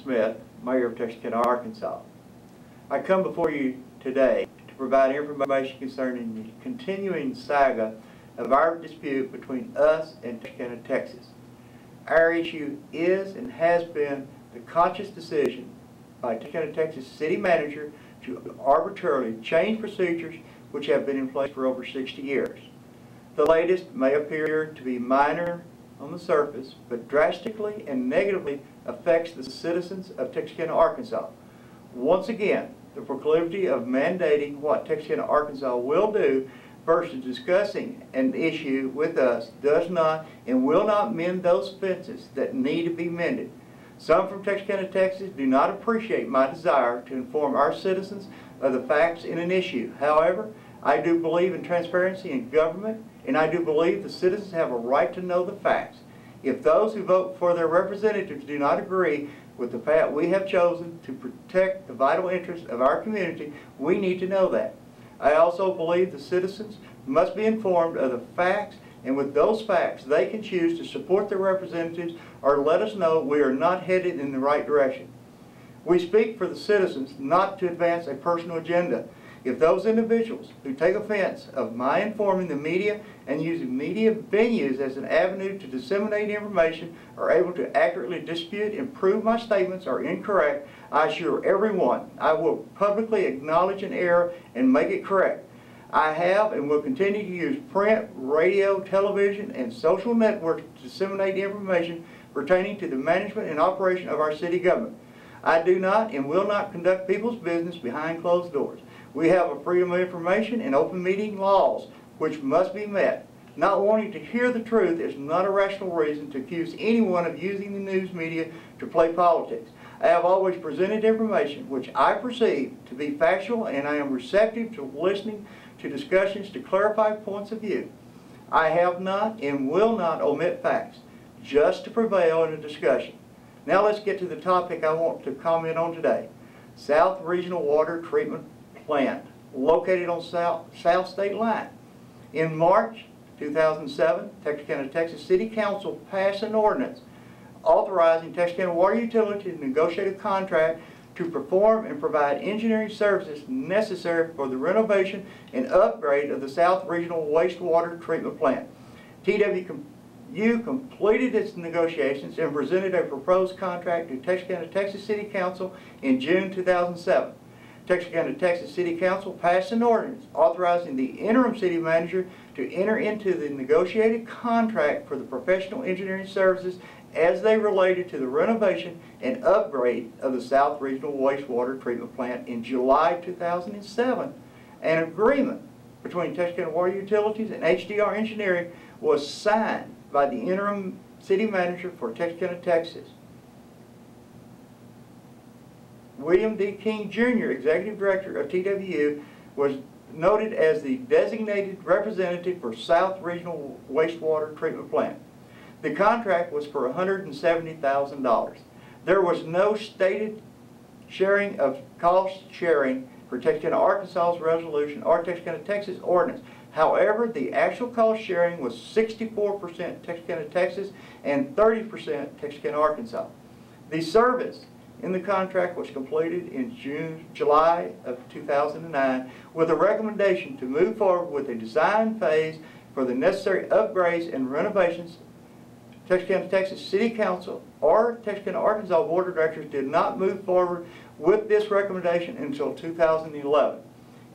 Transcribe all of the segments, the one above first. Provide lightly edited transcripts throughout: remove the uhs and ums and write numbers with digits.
Smith, Mayor of Texarkana, Arkansas. I come before you today to provide information concerning the continuing saga of our dispute between us and Texarkana, Texas. Our issue is and has been the conscious decision by Texarkana, Texas City Manager to arbitrarily change procedures which have been in place for over 60 years. The latest may appear to be minor on the surface, but drastically and negatively affects the citizens of Texarkana, Arkansas. Once again, the proclivity of mandating what Texarkana, Arkansas will do versus discussing an issue with us does not and will not mend those fences that need to be mended. Some from Texarkana, Texas do not appreciate my desire to inform our citizens of the facts in an issue. However, I do believe in transparency in government, and I do believe the citizens have a right to know the facts. If those who vote for their representatives do not agree with the path we have chosen to protect the vital interests of our community, we need to know that. I also believe the citizens must be informed of the facts, and with those facts they can choose to support their representatives or let us know we are not headed in the right direction. We speak for the citizens, not to advance a personal agenda. If those individuals who take offense of my informing the media and using media venues as an avenue to disseminate information are able to accurately dispute and prove my statements are incorrect, I assure everyone I will publicly acknowledge an error and make it correct. I have and will continue to use print, radio, television, and social networks to disseminate information pertaining to the management and operation of our city government. I do not and will not conduct people's business behind closed doors. We have a freedom of information and open meeting laws which must be met. Not wanting to hear the truth is not a rational reason to accuse anyone of using the news media to play politics. I have always presented information which I perceive to be factual, and I am receptive to listening to discussions to clarify points of view. I have not and will not omit facts just to prevail in a discussion. Now let's get to the topic I want to comment on today. South Regional Water Treatment Plant, located on South State Line. In March 2007, Texarkana, Texas City Council passed an ordinance authorizing Texarkana Water Utility to negotiate a contract to perform and provide engineering services necessary for the renovation and upgrade of the South Regional Wastewater Treatment Plant. TWU completed its negotiations and presented a proposed contract to Texarkana, Texas City Council in June 2007. Texarkana, Texas City Council passed an ordinance authorizing the interim city manager to enter into the negotiated contract for the professional engineering services as they related to the renovation and upgrade of the South Regional Wastewater Treatment Plant in July 2007. An agreement between Texarkana Water Utilities and HDR Engineering was signed by the interim city manager for Texarkana, Texas. William D. King Jr., Executive Director of TWU, was noted as the designated representative for South Regional Wastewater Treatment Plant. The contract was for $170,000. There was no stated sharing of cost sharing for Texarkana, Arkansas's resolution or Texarkana, Texas ordinance. However, the actual cost sharing was 64% Texarkana, Texas and 30% Texarkana, Arkansas. The service in the contract was completed in July of 2009 with a recommendation to move forward with a design phase for the necessary upgrades and renovations. Texarkana, Texas City Council or Texarkana, Arkansas Board of Directors did not move forward with this recommendation until 2011.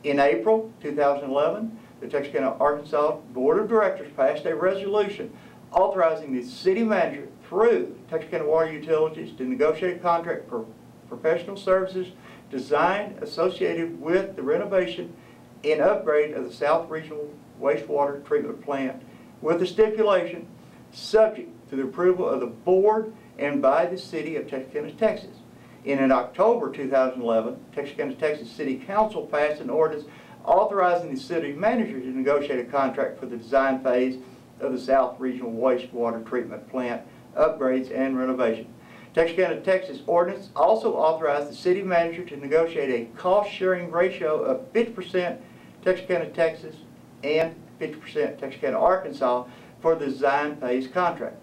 In April 2011, the Texarkana, Arkansas Board of Directors passed a resolution authorizing the city manager through Texarkana Water Utilities to negotiate a contract for professional services designed associated with the renovation and upgrade of the South Regional Wastewater Treatment Plant with the stipulation subject to the approval of the board and by the city of Texarkana, Texas. In October 2011, Texarkana, Texas City Council passed an ordinance authorizing the city manager to negotiate a contract for the design phase of the South Regional Wastewater Treatment Plant upgrades and renovation. Texarkana, Texas ordinance also authorized the city manager to negotiate a cost-sharing ratio of 50% Texarkana, Texas and 50% Texarkana, Arkansas for the design phase contract.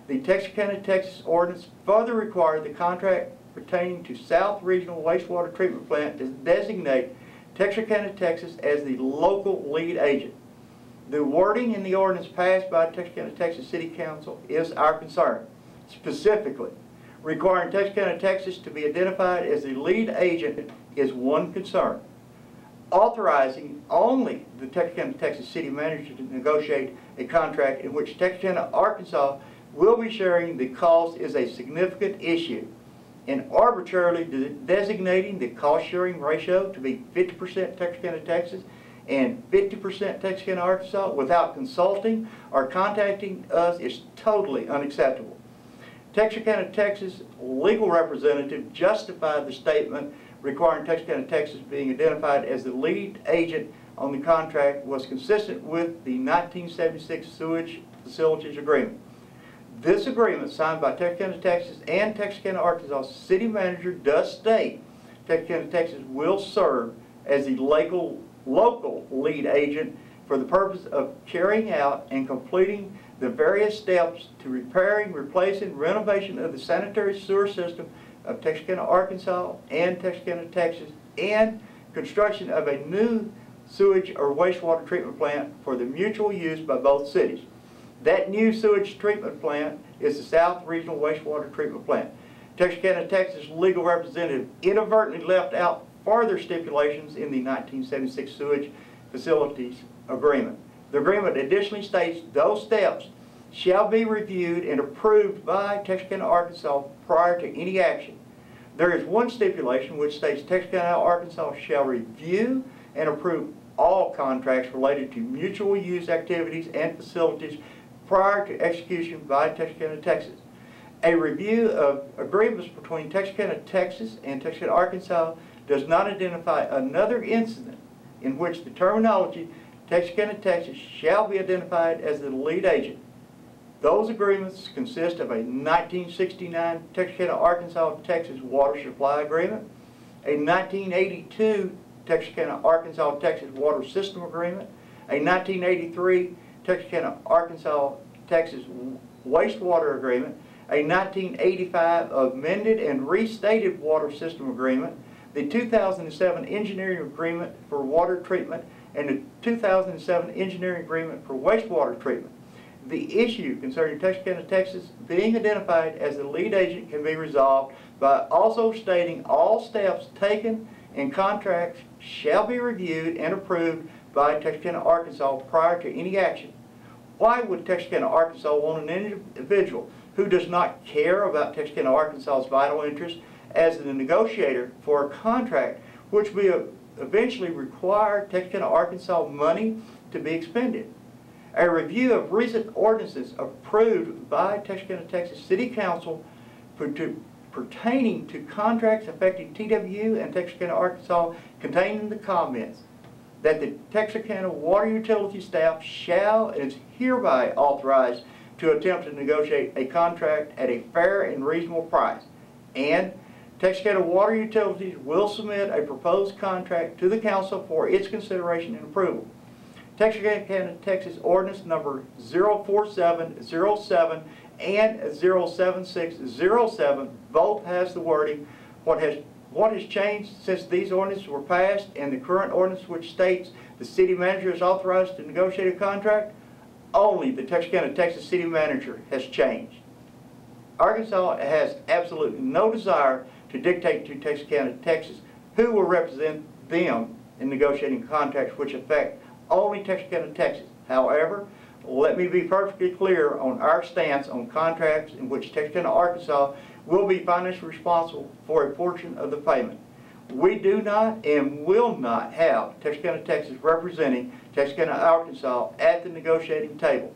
The Texarkana, Texas ordinance further required the contract pertaining to South Regional Wastewater Treatment Plant to designate Texarkana, Texas as the local lead agent. The wording in the ordinance passed by Texarkana, Texas City Council is our concern, specifically requiring Texarkana, Texas to be identified as the lead agent is one concern. Authorizing only the Texarkana, Texas City Manager to negotiate a contract in which Texarkana, Arkansas will be sharing the cost is a significant issue. And arbitrarily designating the cost-sharing ratio to be 50% Texarkana, Texas and 50% Texarkana, Arkansas without consulting or contacting us is totally unacceptable. Texarkana, Texas legal representative justified the statement requiring Texarkana, Texas being identified as the lead agent on the contract was consistent with the 1976 Sewage Facilities Agreement. This agreement, signed by Texarkana, Texas and Texarkana, Arkansas City Manager, does state Texarkana, Texas will serve as the local lead agent for the purpose of carrying out and completing the various steps to repairing, replacing, renovation of the sanitary sewer system of Texarkana, Arkansas and Texarkana, Texas, and construction of a new sewage or wastewater treatment plant for the mutual use by both cities. That new sewage treatment plant is the South Regional Wastewater Treatment Plant. Texarkana, Texas legal representative inadvertently left out further stipulations in the 1976 Sewage Facilities Agreement. The agreement additionally states those steps shall be reviewed and approved by Texarkana, Arkansas prior to any action. There is one stipulation which states Texarkana, Arkansas shall review and approve all contracts related to mutual use activities and facilities prior to execution by Texarkana, Texas. A review of agreements between Texarkana, Texas and Texarkana, Arkansas does not identify another incident in which the terminology Texarkana, Texas shall be identified as the lead agent. Those agreements consist of a 1969 Texarkana, Arkansas, Texas Water Supply Agreement, a 1982 Texarkana, Arkansas, Texas Water System Agreement, a 1983 Texarkana, Arkansas, Texas Wastewater Agreement, a 1985 amended and restated Water System Agreement, the 2007 Engineering Agreement for Water Treatment, and the 2007 Engineering Agreement for Wastewater Treatment. The issue concerning Texarkana, Texas being identified as the lead agent can be resolved by also stating all steps taken and contracts shall be reviewed and approved by Texarkana, Arkansas prior to any action. Why would Texarkana, Arkansas want an individual who does not care about Texarkana, Arkansas's vital interests as the negotiator for a contract which will eventually require Texarkana, Arkansas money to be expended? A review of recent ordinances approved by Texarkana, Texas City Council pertaining to contracts affecting TW and Texarkana, Arkansas containing the comments that the Texarkana Water Utility staff shall and is hereby authorized to attempt to negotiate a contract at a fair and reasonable price, and Texarkana Water Utilities will submit a proposed contract to the Council for its consideration and approval. Texarkana, Texas Ordinance Number 04707 and 07607 both has the wording what has changed since these ordinances were passed and the current ordinance which states the city manager is authorized to negotiate a contract. Only the Texarkana, Texas city manager has changed. Arkansas has absolutely no desire to dictate to Texarkana, Texas who will represent them in negotiating contracts which affect only Texarkana, Texas. However, let me be perfectly clear on our stance on contracts in which Texarkana, Arkansas will be financially responsible for a portion of the payment. We do not and will not have Texarkana, Texas representing Texarkana, Arkansas at the negotiating table.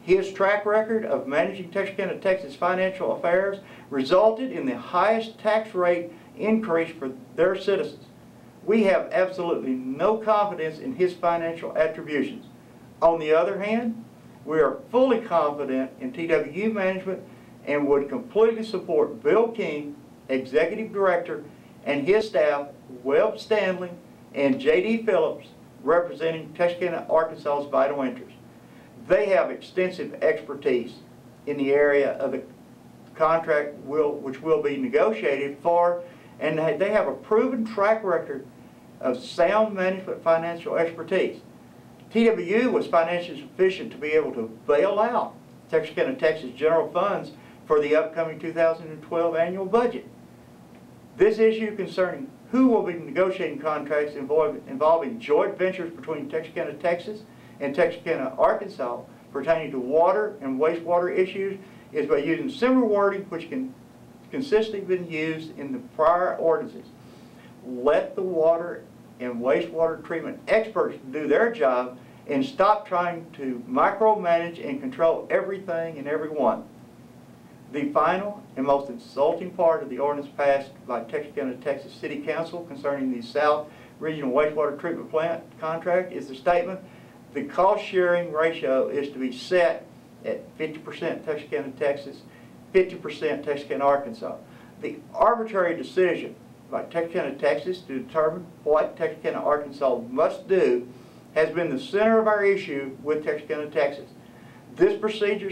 His track record of managing Texarkana, Texas financial affairs resulted in the highest tax rate increase for their citizens. We have absolutely no confidence in his financial attributions. On the other hand, we are fully confident in TW management and would completely support Bill King, Executive Director, and his staff, Webb Stanley and J.D. Phillips, representing Texarkana, Arkansas's vital interests. They have extensive expertise in the area of the contract which will be negotiated for, and they have a proven track record of sound management financial expertise. TWU was financially sufficient to be able to bail out Texarkana, Texas general funds for the upcoming 2012 annual budget. This issue concerning who will be negotiating contracts involving joint ventures between Texarkana, Texas and Texarkana, Arkansas pertaining to water and wastewater issues is by using similar wording which can consistently been used in the prior ordinances. Let the water and wastewater treatment experts do their job and stop trying to micromanage and control everything and everyone. The final and most insulting part of the ordinance passed by Texarkana, Texas City Council concerning the South Regional Wastewater Treatment Plant contract is the statement, the cost sharing ratio is to be set at 50% Texarkana, Texas, 50% Texarkana, Arkansas. The arbitrary decision by Texarkana, Texas to determine what Texarkana, Arkansas must do has been the center of our issue with Texarkana, Texas. This procedure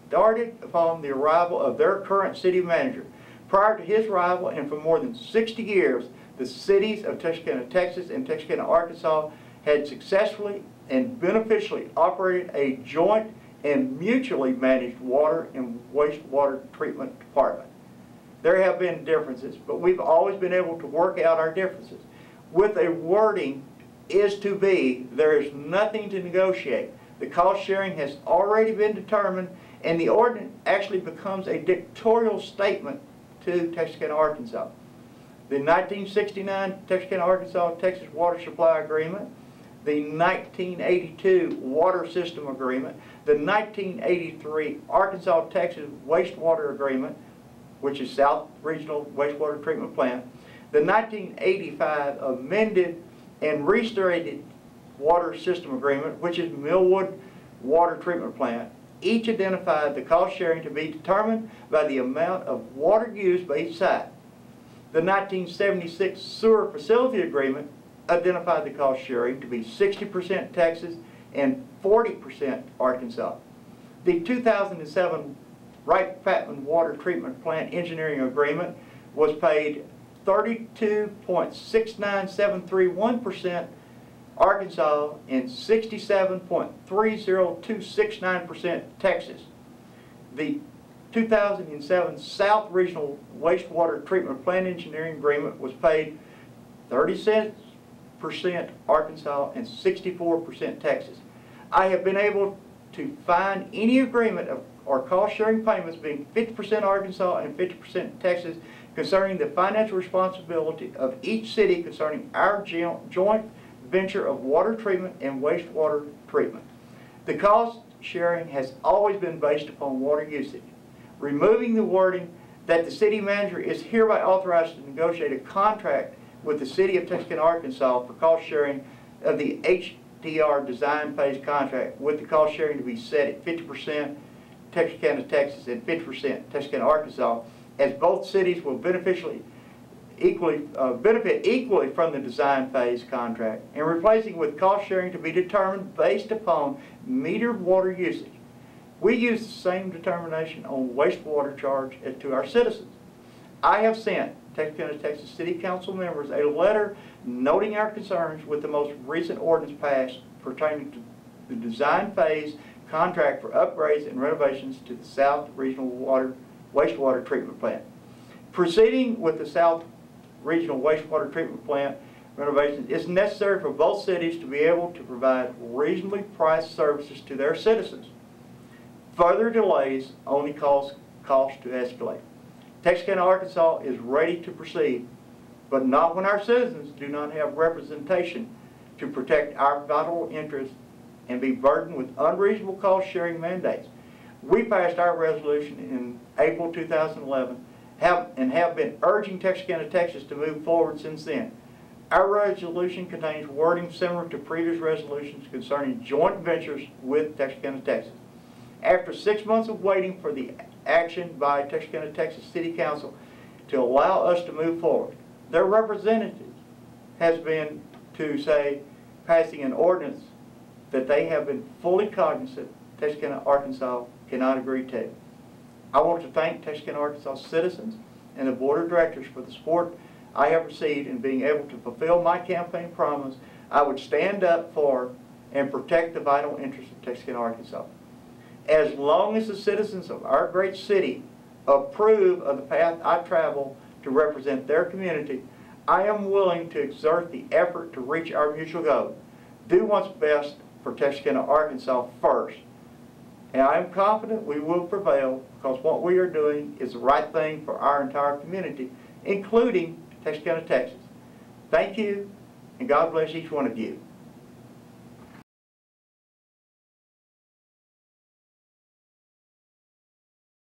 started upon the arrival of their current city manager. Prior to his arrival and for more than 60 years, the cities of Texarkana, Texas and Texarkana, Arkansas had successfully and beneficially operated a joint and mutually managed water and wastewater treatment department. There have been differences, but we've always been able to work out our differences. With a wording is to be, there is nothing to negotiate. The cost sharing has already been determined, and the ordinance actually becomes a dictatorial statement to Texarkana, Arkansas. The 1969 Texarkana, Arkansas, Texas Water Supply Agreement, the 1982 Water System Agreement, the 1983 Arkansas, Texas Wastewater Agreement, which is South Regional Wastewater Treatment Plant, the 1985 amended and restated Water System Agreement, which is Millwood Water Treatment Plant, each identified the cost sharing to be determined by the amount of water used by each side. The 1976 Sewer Facility Agreement identified the cost sharing to be 60% Texas and 40% Arkansas. The 2007 Wright-Patman Water Treatment Plant Engineering Agreement was paid 32.69731% Arkansas and 67.30269% Texas. The 2007 South Regional Wastewater Treatment Plant Engineering Agreement was paid 36% Arkansas and 64% Texas. I have been able to find any agreement or cost sharing payments being 50% Arkansas and 50% Texas concerning the financial responsibility of each city concerning our joint venture of water treatment and wastewater treatment. The cost sharing has always been based upon water usage. Removing the wording that the city manager is hereby authorized to negotiate a contract with the city of Texarkana, Arkansas for cost sharing of the HDR design phase contract, with the cost sharing to be set at 50% Texarkana, Texas and 50% Texarkana, Arkansas, as both cities will benefit equally from the design phase contract, and replacing with cost sharing to be determined based upon metered water usage. We use the same determination on wastewater charge to our citizens. I have sent Texarkana, Texas City Council members a letter noting our concerns with the most recent ordinance passed pertaining to the design phase contract for upgrades and renovations to the South Regional Wastewater Treatment Plant. Proceeding with the South Regional Wastewater Treatment Plant renovations is necessary for both cities to be able to provide reasonably priced services to their citizens. Further delays only cause costs to escalate. Texarkana, Arkansas is ready to proceed, but not when our citizens do not have representation to protect our vital interests and be burdened with unreasonable cost-sharing mandates. We passed our resolution in April 2011 and have been urging Texarkana, Texas to move forward since then. Our resolution contains wording similar to previous resolutions concerning joint ventures with Texarkana, Texas. After 6 months of waiting for the action by Texarkana, Texas City Council to allow us to move forward, their representative has been to say passing an ordinance that they have been fully cognizant Texarkana, Arkansas cannot agree to. I want to thank Texarkana, Arkansas citizens and the Board of Directors for the support I have received in being able to fulfill my campaign promise. I would stand up for and protect the vital interests of Texarkana, Arkansas. As long as the citizens of our great city approve of the path I travel to represent their community, I am willing to exert the effort to reach our mutual goal. Do what's best for Texarkana, Arkansas first. And I am confident we will prevail because what we are doing is the right thing for our entire community, including Texarkana, Texas. Thank you, and God bless each one of you.